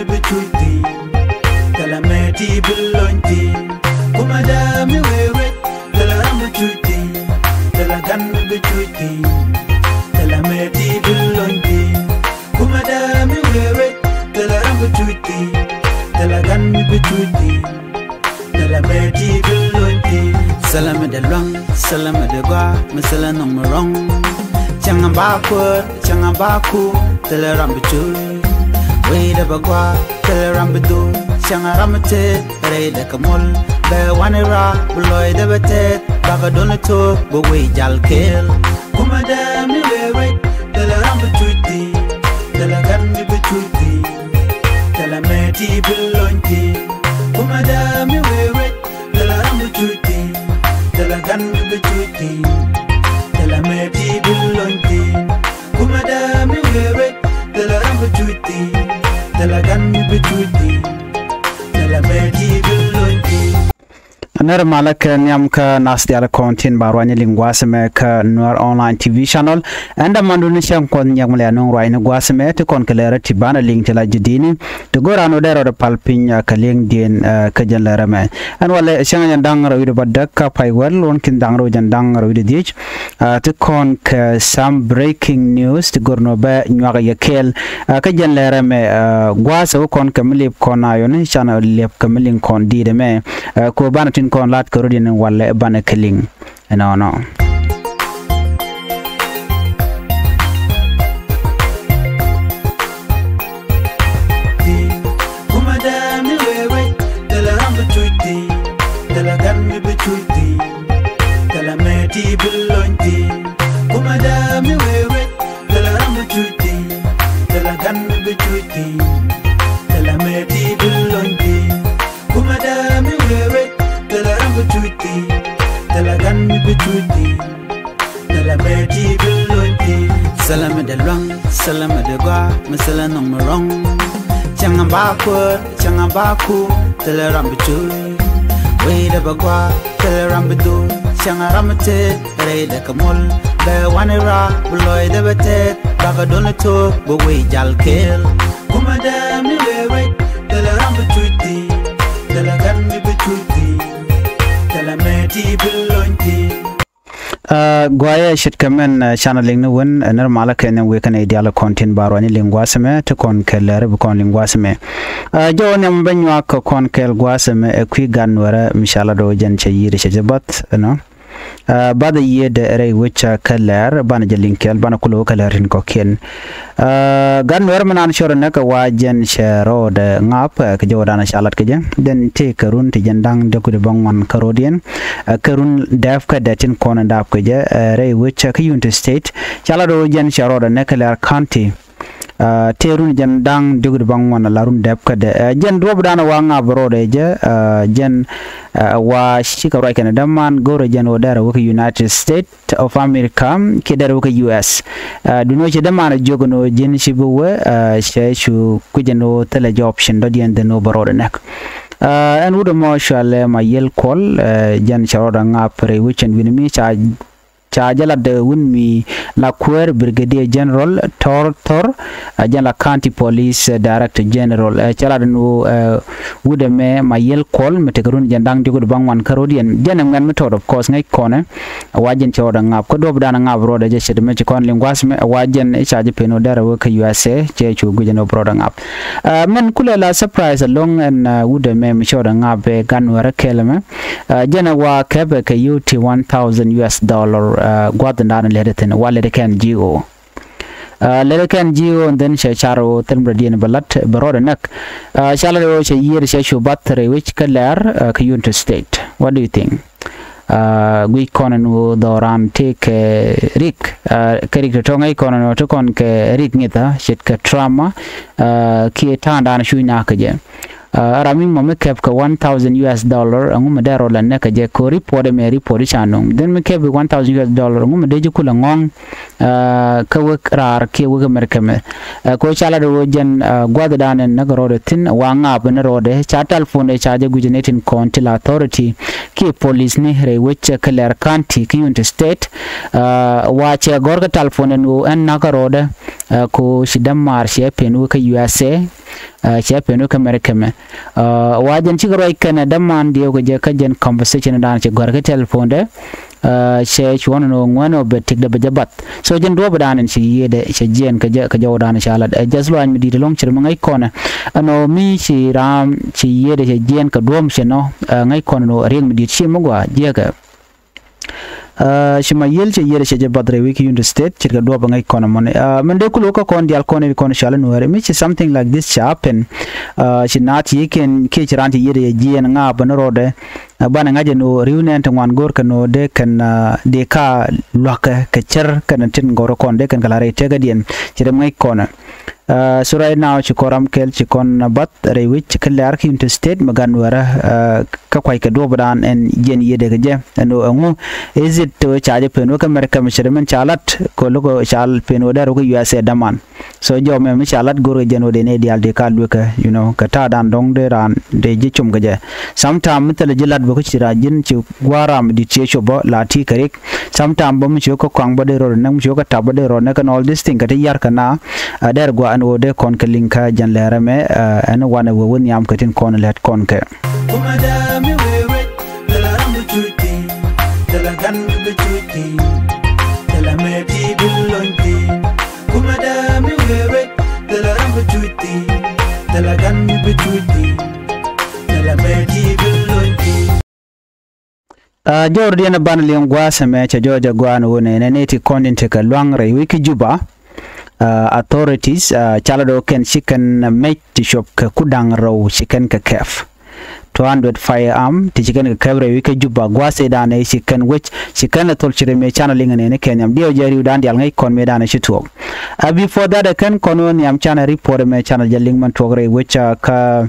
mi bechuti tala meti bilonti kuma da mi wewe tala ramu chuti tala gan mi bechuti tala meti bilonti kuma da mi wewe tala ramu chuti tala gan mi bechuti tala meti bilonti salam de long salam de gwa masala no mrong changa baku tala ramu chuti Wait a bagua, tell Rambudu, Shanga Ramate, Ray the Kamul, the Wanera, Beloy the Batet, Bagadonato, but we jal kill. Kumada mi wait, tell Rambututi, tell a gun mi betuti, tell a meti belonti. Kumada mi wait, tell Rambututi, tell a gun mi betuti, tell a meti belonti. Kumada mi wait, tell Rambututi. Tell a gun me betuti, tell a meti belonti. Another Malak Nyamka Nastia content Barwani Linguasme Noir Online TV channel and a Mandunishan Kon Yamlano Rhino Guasme to Concalera Tibana link to la Judini to go around there or the Palpina Kaling Din Kajan Larame. And while Shangan Dangar with a Badaka Pai well, one can Dango and Dangar with the ditch to con some breaking news to Gornobe Nuaga Yakel Kajan Larame Guaso con Camilip Conayon channel Lep Camilin Con Dideme Kubanatin kon lat Korodin wala bana killing no Kumada mi wewe tala rambu chuti tala gan mi bechuti tala meti belonti Kumada mi wewe tala rambu chuti tala gan mi bechuti tala meti belonti Kumada mi wewe tala rambu chuti tala gan mi bechuti tala meti belonti Salam de long salam de gwa masala no mrong changa baku tala rambu chuti wait a bagwa tala rambu do changa ramate ray de kamul the wanera beloy the batet bagadonato but we jal kill kumada mi wewe tala rambu chuti tala gan mi bechuti tala meti belonti Guaya should come in channeling no one and Malak and we can ideal content barwani linguasme to con keller con linguasme. John and Benuaka con kel guasme a quick gun where Mishala Dojan Chayir but no. Bada year the array which keller banajalinkel banakulo keller in coquin. Gun werman unsure neka wajan share the ngap Kajodana Shalat Kajan, then take a run to Jandang Dokudabang Karodian, a Karun Dafka Datin Kon and Dapkaja, array which Kayunta State, Chalado Jan Sharo the Nekelar County. Terun Jandang Dugubang one alarm depka de Jen Robdana Wanga Brodeja, Jen wa Shika and Daman, Goro Jan Odara United States of America, Kedaruka US. Do not Daman Jogono Jen Shibuwe, Sheshu Kujano Telejoption, Dodian the Nobarodanek. And would a marshal my yell call, Jan Sharodang Apre, which and Winimi Chargela de Winmi Laquer Brigadier General Thor Jala County Police Director General Chaladano Woodame Mayel Call Metegrun Jandang Jugud Bangwan Karodian Janam method of course Nick Corner a wajan chodang up Kodobdan Road Jesha Mechicon Linguasme a wajan Charge Peno Dara Worker USA Chechu Gujano Brodang up Men Kula surprise along and Woodame Chodang up a Ganwara Kelame Janawa Quebec UT $1,000 Guatemala letter in Wallet can Geo. Letter can Geo and then Charo Telbradian Balat Barodanak. Shallow a year Sheshu Battery, which color Kayunta State. What do you think? We conan Doran take Rick Kerry Tonga conan to con Rick Nita, Shetka Trama, Kietan and Shuinakaja. Rami Mama kept $1,000 and Madero la Neka ko report me report chanong. Then me kept $1,000 Mumadeju Kulangong Kawak Rar Kiwaka Merkame. Coachala the Rojan Guadadan and Nagarode Tin Wang up in the road, Chatal phone a charge Gujanetin Contil Authority, Ki Police Nehre, which Kaler County, Kiyunta State, watch a Gorga telephone and Nagarode, Ko Shidamar Shep in Waka USA. che peno ka America me wajen ci garo ikana daman dio ko je ka jen conversation dan che gor ka telephone de she chuan no ngwano be tik de bajabat so jen do badan ci yede che jen ka jawdan inshallah just lo an mi di long chir ngai kona ano mi ci ram ci yede che jen ka dom che no ngai kona no ring mi di chi mo gwa je ka shima yel che yere che badre wiki unit state chirga do ba ngai kona mon mende ku loka kon dial kon kon shala no re mi something like this happen she not yeken ke chiranti yere jen nga banrode bana ngaje no riunen tangwan gor kano de kan de ka loka ke cher kan tin gor kon de kan kala re tega dien chirem ngai kona so right now chikoram kel chikon bat re wich kelar ki into state magan wara ka kwai ka do badan en jen yede ke je no angu is it to charge peno ka America measurement chalat ko logo chal peno da ro USA daman so jo me chalat goro jeno de ne dial de ka luka you know ka ta dan dong de ran de je chum gaje sometime mital jilat bo ko chira jin chi waram di che chobo lati karik sometime bom chi ko kwang bo de ro nang chi ko tab de ro na kan all this thing ka te yar kana der go an ode kon ka linka jan lere me an wana wo won yam katin kon let kon ka Jordiana banalion gwasa me cha Georgia gwan wone ne neti kondin te ka luang re wiki juba authorities chalado ken chicken make to shop ka kudang row chicken ka kef 200 firearm ti chicken ka kabre wiki juba gwase da ne chicken which chicken la tol chire me channeling ne kenyam dio jari dan dial ngai kon me da ne chito before that kan kono ni am channel report me channel jalling man togre which ka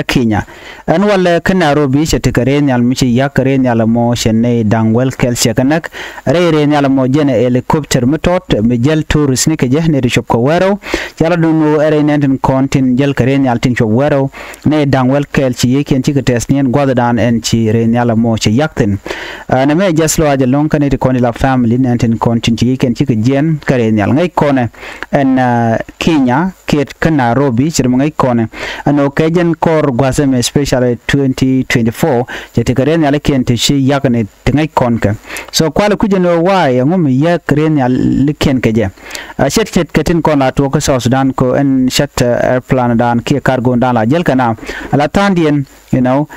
Kenya an wala kan Nairobi che tikare nyal mi yakare nyal mo shenne dangwel kel shekanak re nyal mo jene helicopter metot mi jel tourist ni ke jehne ri shop ko wero yala dunu ere nenten kontin jel kare nyal tin shop wero ne dangwel kel chi yeken ti test nien godadan en chi re nyal mo che yakten na me jaslo aje long kan ri koni la family nenten kontin ti yeken ti jen kare nyal ngai kone en Kenya ket kan Nairobi chir ngai kone ano kejen ko gwasem especially 2024 jete karen yale kente shi yakane tingai konka so kwala kujeno wai ngum yak karen yale kenke je shet ketin kon la to ko South Sudan ko en shet airplane dan ki cargo dan la jel kana ala tandien you know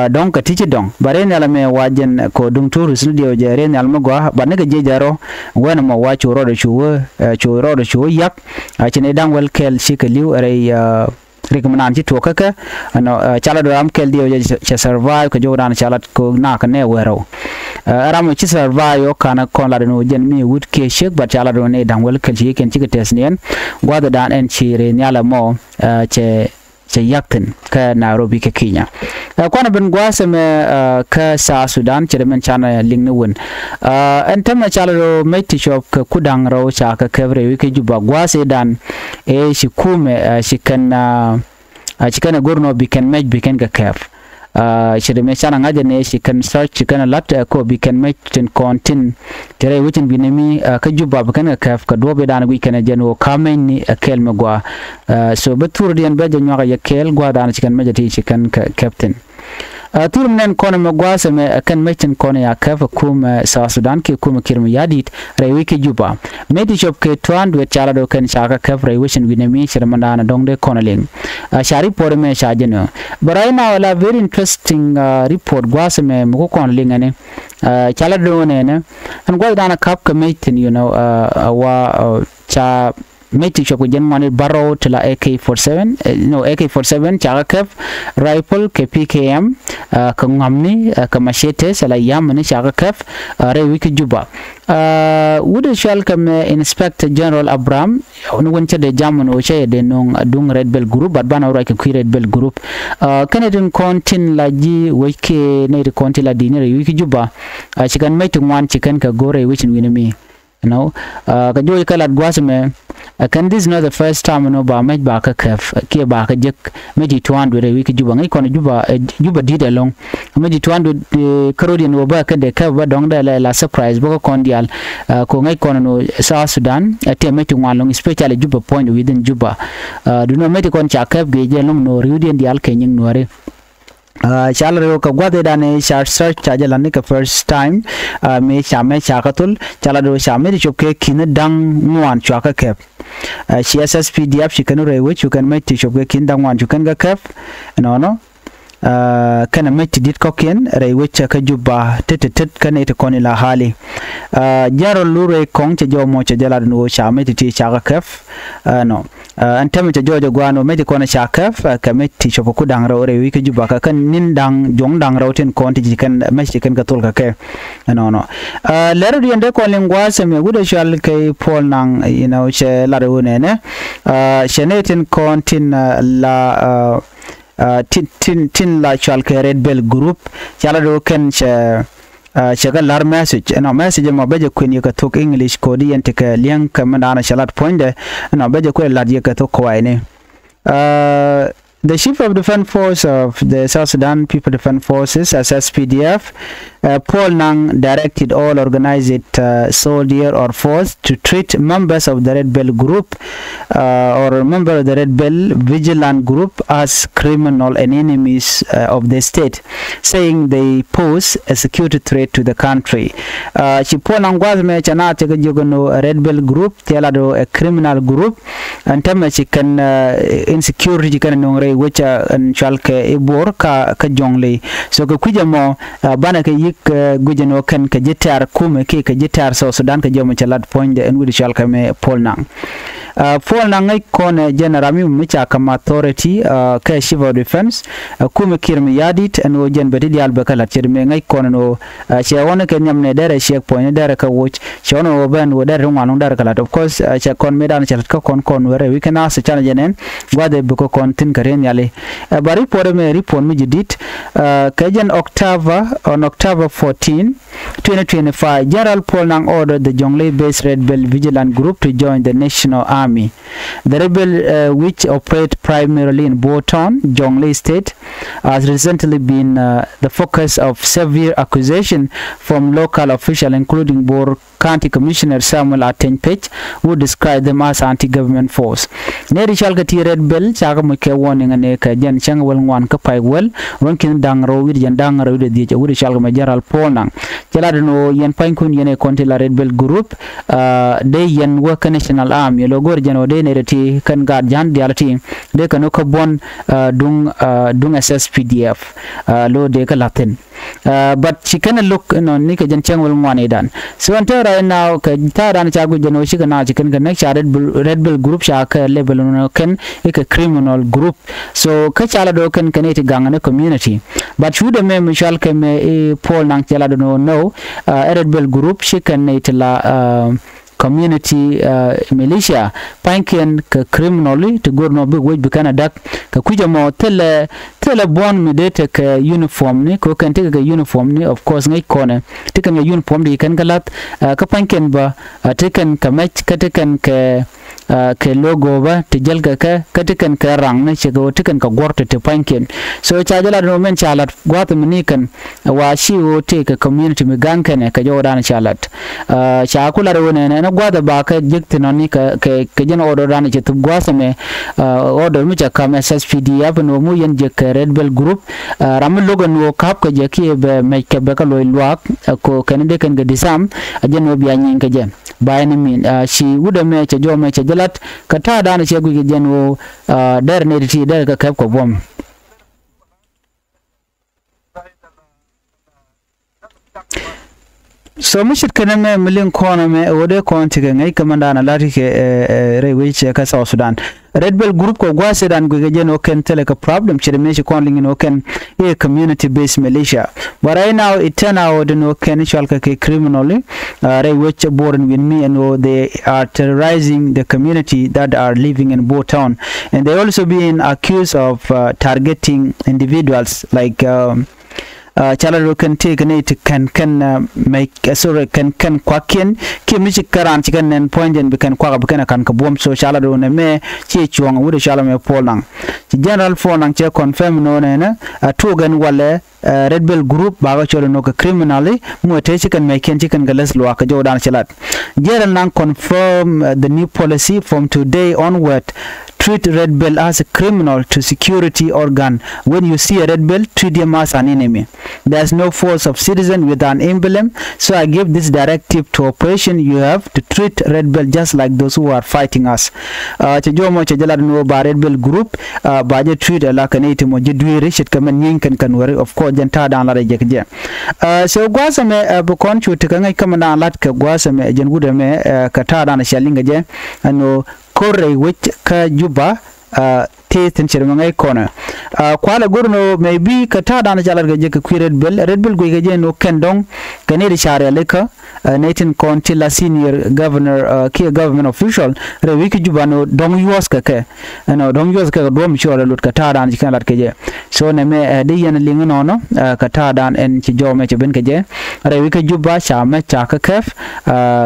donc tiji dong baren yala me wajen ko dum tourist dio je ren yal mo gwa banega je jaro wona mo wa churo do chuwo yak chine dangwel kel shikaliu are recommend ci to kaka ano chala do am kel dio je survive ko jodan chala ko na ka ne wero aram ci survive yo kana kon la no jen mi wood ke shek ba chala do ne dangwel kel ci ken ci tesnien gwada dan en ci re nyala mo che yakten ka Nairobi ke Kenya kwana ben gwase me ka sa Sudan cheremen chana lingni won entama chalaro meti shop ka kudang ro cha ka kevre wiki juba gwase dan e shikume shikana gurno biken ka kev shirme chana ngaje ne shikan search shikana lat ko biken ten kontin tere witin binemi ka juba biken ka kev ka dobe dan wi kana jeno kamen ni akel magwa so betur dian be janyo ga yakel gwa dan shikan majati shikan ka captain turmnen kono magwasa me kan mechen kono ya kafa kuma South Sudan ke kuma kirmi yadit rewi ke juba medi shop ke 200 chala do kan shaka kaf rewishin winemi shirmandana dongde kono ling shari pore me shajeno but right now a very interesting report gwasa me muko kono ling ane chala do ne an gwa dana kap ka mechen you know cha meti shop jen mani barrow to la AK47 no AK47 chakaf rifle ke PKM ka ngamni ka machete sala yam ni chakaf re wiki juba wude shal kam inspector general Abraham on wonte de jamon o che de non dung red bell group bat bana ro ke red bell group canadian contin la ji wiki ne de contin la dinere wiki juba chikan meti wan chikan ka gore wichin winemi you know ka jo ka lat gwasme can this not the first time no ba maj ba ka kef ke ba ka jek meji 200 re wiki juba ngai kono juba did along meji 200 karodian wo ba ka de ka ba dong da la surprise bo ko kondial ko ngai kono no South Sudan te meji ngwalong especially juba point within juba do no meji kon cha ka ge je long no riudien dial ke nying no re chala ka gwade dane search chaja lanne ka first time me chame chakatul chala do chame ri chopke kin dang ngwan chaka kep CSS PDF chikanu re which you can make to chopke kin dang ngwan chukan ga kep no kana make dit koken re which ka juba tet kana ite koni la hali jaro lure kong che jo mo che jala no chame ti chaka kep no antame che jojo gwano me ko na chakaf ka me ti chopo ku dang ro re wi ke juba ka kan nin dang jong dang ro ten konti ji kan me chi kan ka tul ka ke no lero di ende ko lingwa se me gudo shal ke pol nang che la ro ne shenetin kontin la tin la chal ke red bell group chala do ken che shagal lar message ma beje kwen ka tok English ko di ente ka liang ka mandana shalat poinde beje ko la di ka tok kwaine the Chief of Defense Force of the South Sudan People Defense Forces SSPDF Paul Nang directed all organized soldier or force to treat members of the Red Bell group or member of the Red Bell vigilant group as criminal and enemies of the state, saying they pose a security threat to the country. Paul Nang was me chana tega jogono Red Bell group tialado a criminal group and tamachi kan insecurity kan nongre which an chalke ibor ka jongle so ko kujamo bana ke yik gujeno kan ka jitar kume ke ka jitar so Sudan ka jomo chalat point en wudi chalka me Paul Nang ngai kone general mi micha kama authority ka Chief of Defense kume kirmi yadit en o jen beti dial bakala chirme ngai kone no che wona ke nyamne dere shek point dere ka watch che wona oban wo dere ngwanong dere kala of course che kon medan chalat ka kon were we can ask chana jenen wade buko kontin karen yale bari pore me report mi jidit kajen on October 14 2025 General Paul Nang ordered the Jonglei based Red Bell vigilant group to join the National Army. The rebel which operate primarily in Boton, Jonglei State, has recently been the focus of severe accusation from local officials, including Bor County Commissioner Samuel Atenpech, who described them as anti-government force. Neri Chalkati Red Bell, Chagamuke warning and Eka Jan Changwell one Kapai well, Ronkin Dang Road, Dang Road, the Woody Chalgama General Paul Nang. Chaladano Yan Pankun Yene Contilla Red Bell Group, they Yan Work National Army, Logo Jano De Nereti, Kan Guard Jan Diality, they can Okabon Dung SSPDF, Lo De Latin. But she can look Nika Jan Changwell one dan. So until right now, Taran Chagu Jano Shikana, she can connect Red Bell Group Shaka level can a criminal group. So Kachalado can connect gang in a community. But should the name Michelle Kame Paul Nang Chalado no Red Bell Group, she can la community militia panken ka criminally to go no big way bikana dak ka kuja mo tele bon midete ka uniform ni ko kan take ka uniform ni of course ngai kone take ka uniform di kan galat ka panken ba taken ka match ka taken ka ke logo ba tijal ka taken ka rang na chigo taken ka gorte te panken so chajala no men chalat gwat mnikan wa shi wo take community mi gankane ka jodan chalat cha kula ro ne na gwada ba ka jiktinoni ka jen order ran che tu gwasame order mi cha kam SSPDF no mu yen je ka Red Bell group ram logo no kap ka je ki be me ke be ka loy luak ko kan de kan ga disam ajen no biya nyin ka jen bayani min shi wuda me che jo me che jalat ka ta dana che gu jen wo der ne ti der ka kap ko bom so mushit kana me milin kona me wode konti ga ngai kamanda na lati ke rewe che ka South Sudan Red Bell group ko gwase dan go gen oken tele ka problem chere me shi konling no ken a community based militia but right now it turn out no ken shalka ke criminally rewe che born with me and they are terrorizing the community that are living in Bo town and they also being accused of targeting individuals like chala ro kan te kan it kan make sorry kan kwaken ki mi karan chikan nen point den kan kwa kan kan ka bom so chala ro ne me che chuang wu chala me polang general phone nang che confirm no ne na to gan wala Red Bell Group baga cholo no ka criminally mu te chikan me ken chikan galas lo ka jodan chalat general nang confirm the new policy from today onward. Treat Red Bell as a criminal to security organ. When you see a Red Bell, treat him as an enemy. There's no force of citizen with an emblem, so I give this directive to operation. You have to treat Red Bell just like those who are fighting us. Chajomo chajalad no ba Red Bell Group ba je treat la kaneti mo je duire shit kamen yin kan wari of course janta dan la je je. So gwasa me bu konchu tikangai kamana lat ka gwasa me jen gude me ka ta dan shalinga je ano korre which ka juba te ten ngai kona kwala gurno maybe ka ta dana jalar gaje ka Red Bell go gaje no kendong kanedi share leka Nathan Conti la senior governor key government official re wiki juba no dong yos ka ke no dong yos ka do mi shore lut ka ta dana jikan lat gaje so ne me de yen lingo no ka ta dan en ci jome ci ben gaje re wiki juba sha me cha ka kef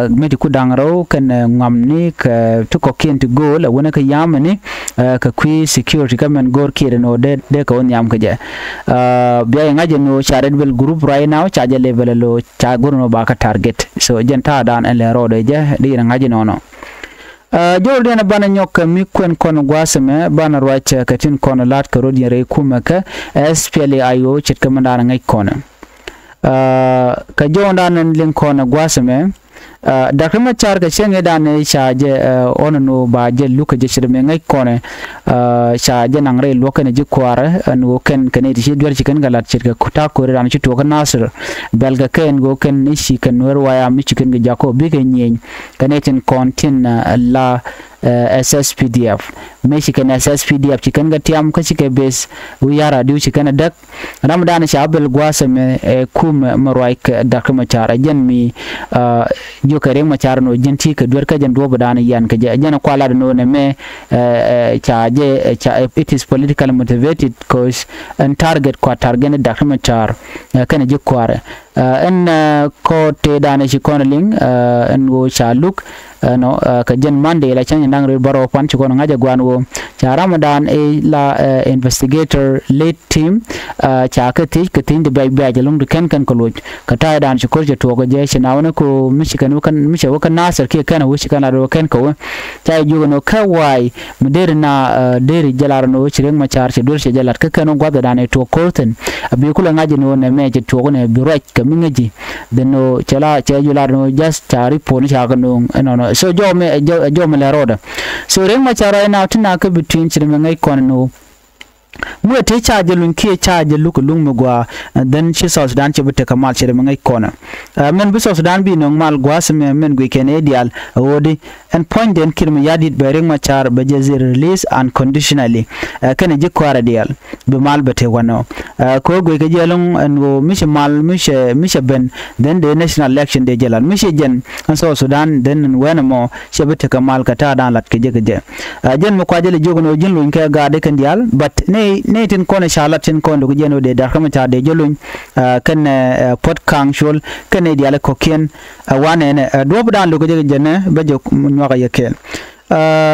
me ku dangro kan ngamni ka to ko ken to go la wona ka yamani ka kwi security kamen gor kire no de ko nyam ka je biya ngaje no Red Bell Group right now charge level lo cha gor no ba ka target so jenta dan en le rodo je de ngaje no Jordan bana nyok mi kwen kon gwaseme bana rwach katin kon lat ka rodi re kuma ka SPLA ayo chit kamandana ngai kon ka jondan lin kon gwaseme Dakrama char ka shenge dane shaje onno ba je luka je shirme ngai kone shaje nangre loka ne je kwara no ken kane ti dwar chikan galat chirka kuta ko ran chi to ka nasir belga ken go ken ishi kan wer waya mi chikan ga jako bi ke nyen kane tin kontin la SSPDF Mexican SSPDF chikan ga tiam ka chike base uyara diu chikan dak ramadan shabel gwasame kum marwaik dakrama char jen mi jo kare machar no jenti ka dwar ka jan do badana yan ka jana kwala no ne me it is politically motivated cause and target kwa target Dr. Machar kana je kware en ko te dana shi konaling en go cha look no ka jan Monday la chan nang re baro pan chi kono ngaja gwan wo cha Ramadan la investigator lead team cha ka ti ka tin de bay jalung de kan ko loj ka ta dan shi ko je to go je shi na wona ko michigan kan mishe wo kan nasar ke kana wo shi kana ro kan ko cha ju no ka wai mudir na deri jalar no shi reng Machar shi dur shi jalar ka kanu gwada dan to korten abi kula ngaji no ne me je to ne bi right ka mingaji de no chala cha jular no just chari pon sha ka no no so jo me le roda so reng Machar na tuna ka between shi ngai kon no mu te charge lun ke charge luk lung mugwa dan shi South Sudan che bute kamal che ngai kona men bi South Sudan bi no mal gwas men gwe Canadian wodi and point den kirma yadit be reng Machar be je release unconditionally kana je kwara dial be mal bete wano ko gwe ke jelung and go mishe mal mishe ben then the national election de jelan mishe jen and South Sudan then wenamo she bute kamal kata dan lat ke je jen mo kwajele jogono jin lun ke ga de kan dial but ne tin kone shalatin kon do jeno de Dr. Machar de jelun kan pot kangshol kan ne dial ko ken wane ne do dan do je jene be je nyoga yekel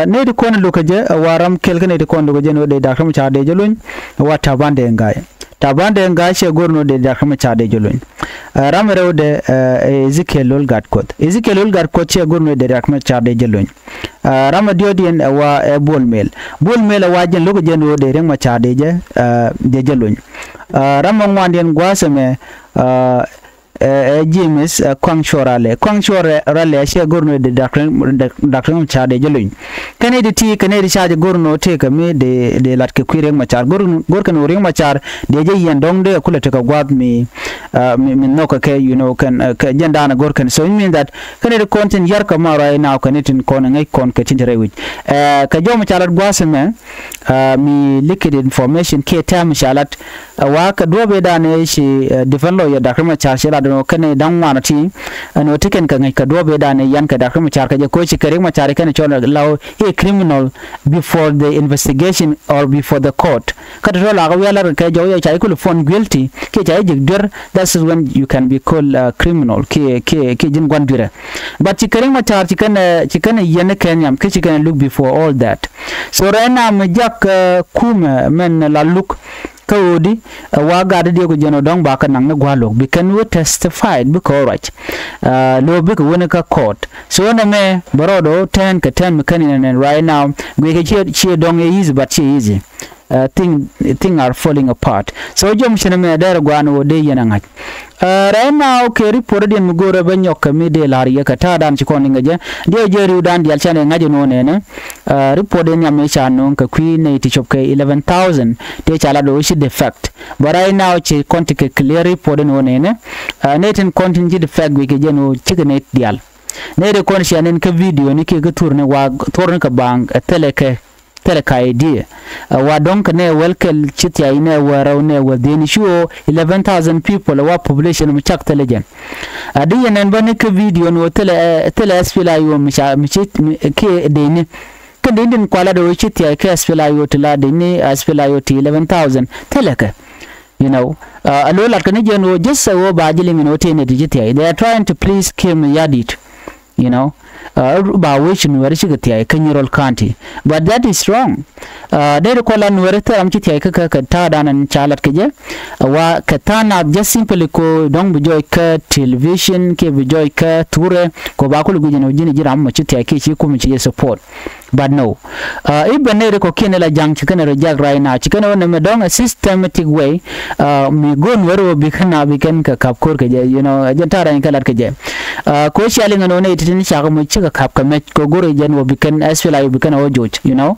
ne de kon do je waram kel kan de kon do jeno de Dr. Machar de jelun wata bande ngai she gorno de Dr. Machar de jelun ramero de Ezekiel Gatkot she gorno de Dr. Machar de jelun ramadio dien wa bolmel wa jen logo jeno de reng Machar de jelun ramangwan dien gwaseme James Kwangshore she gorno de Dr. Machar de jelun kanedi shaje gorno te ka me de lat ke kwireng Machar gorkan reng Machar de je yen dong de kula te ka gwad mi no ka ke you know kan jenda na gorkan so it means that kanedi content yar ka ma right now kanetin kon ngai kon ka tinre wi ka jo Machar gwaseme mi liquid information ke tam shalat wa ka dobe da ne shi defend lawyer Dr. Machar shela no kane dang wana ti no tiken ka ngai ka do be da ne yan ka da kuma char ka je ko chi kare ma char kan chon law a criminal before the investigation or before the court ka do la ga wala ka jo ya chai ko phone guilty ke chai jigder that's when you can be called criminal ke jin gwandire but chi kare ma char chi kan yan kan yam ke chi kan look before all that so rena ma jak kuma men la look kawodi wa gada de ko jeno dong ba kan nang gwalo bi kan we testified bi ko right lo bi ko wona ka court so na me barodo 10 ka 10 kan in right now we ke che dong easy but che easy thing are falling apart so jom shina me dara gwano de yana ngaj right now ke report den mugore banyo kamide lariya ka ta dan chiko ninga je de jeru dan dial chane ngaje no ne report den ya me chano ka queen ne ti chop ke 11000 te chala do shi defect but right now che konti ke clear report no ne netin konti ji defect we ke je no chikene dial ne de kon shanen ka video ni ke ga turne wa turne ka bang teleke ka idea wa donc ne welkel chitya ine waraw ne wadini show 11000 people wa population mu chak telegen adiye nen bani ka video no tele asfila yo mi ke deni kan den kwala do chitya ke asfila yo tala deni asfila yo 11000 teleka you know alola kan je no just so ba jilin no tene digitya they are trying to please Kim Yadit you know ba which nuwar shiga tiya kan yirol county but that is wrong dai da kwala nuwar ta amci tiya ka ta danan chalat kaje wa ka tana just simply ko don bujoy ka television ke bujoy ka ture ko ba kul gujin jini jira amma ci tiya ke shi kuma ci support but no even ne ko kenela jang ci kana reject right now ci kana wannan me don a systematic way mi gon waro bi kana bi kan ka kapkor kaje you know janta ran kalat kaje ko shi alin no ne titin shaka mu ci ka kapka me ko gore jen wo bi kan asfila bi kana wajoj you know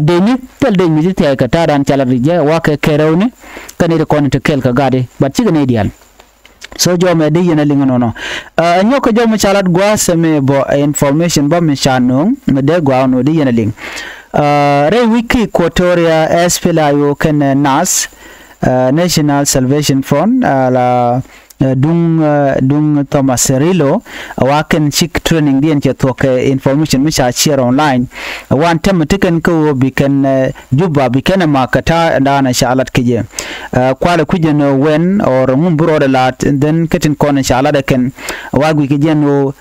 de ni tel de mi tiya ka ta ran chalat rije wa ka kerawni kan ida kon to kel ka gade but ci ne dial so jo me de yena linga no nyoko jo me chalat gwa seme bo information ba me chanu me de gwa no de yena ling re wiki Equatoria asfila yo kan NAS National Salvation Front la dung Thomas Rilo waken chik training dien che to information mi share online wan tem tiken ko biken juba biken makata dana shalat kije kwala kuje no wen or mumbro de lat then ketin kon shalat ken wagwi kije no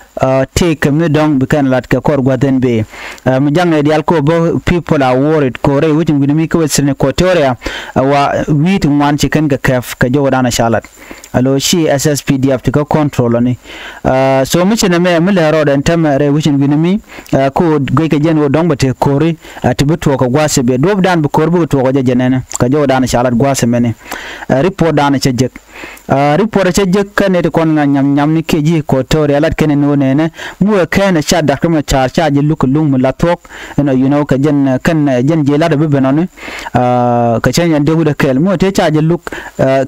take me dong biken lat ka kor gwaden be mi jangne dial ko bo people are worried ko re wutin gudumi ko wesne Equatoria wa wit wan chiken ka kaf ka jo dana shalat alo shi SSPDF to control oni so much na me mele road and temere which winimi ko goike jen wo dong bate kori atibuto ko gwase be dob dan bu korbu to ko jenene ka jo dan shalat gwase mene report dan chejek report chejek kane to kon nyam ni keji Equatoria lat kene no nene mu kene cha da kuma cha luk lung latok you know ka jen kan jen je lada be benone ka chen de huda kel mu te cha luk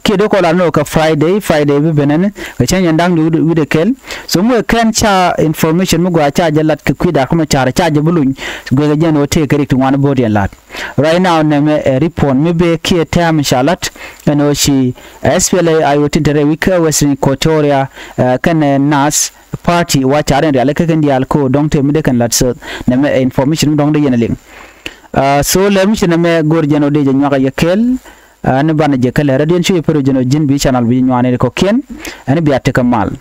ke do ko la no ka Friday be benene ka chen dang du de kel so mu kan cha information mu gwa cha lat ka kwida kuma cha bulun go jen o te correct one body lat right now ne me report me be ke tam shalat no shi SPLA IoT tere wika Western Equatoria kan NAS party wa charen real ka kan dial ko dong te me de kan lat so ne me information dong de yeneling so le mi ne me gor jeno de je nyaka yekel ne bana je kala radio shi pero jeno jin bi channel bi nyane ko ken ani bi atte kamal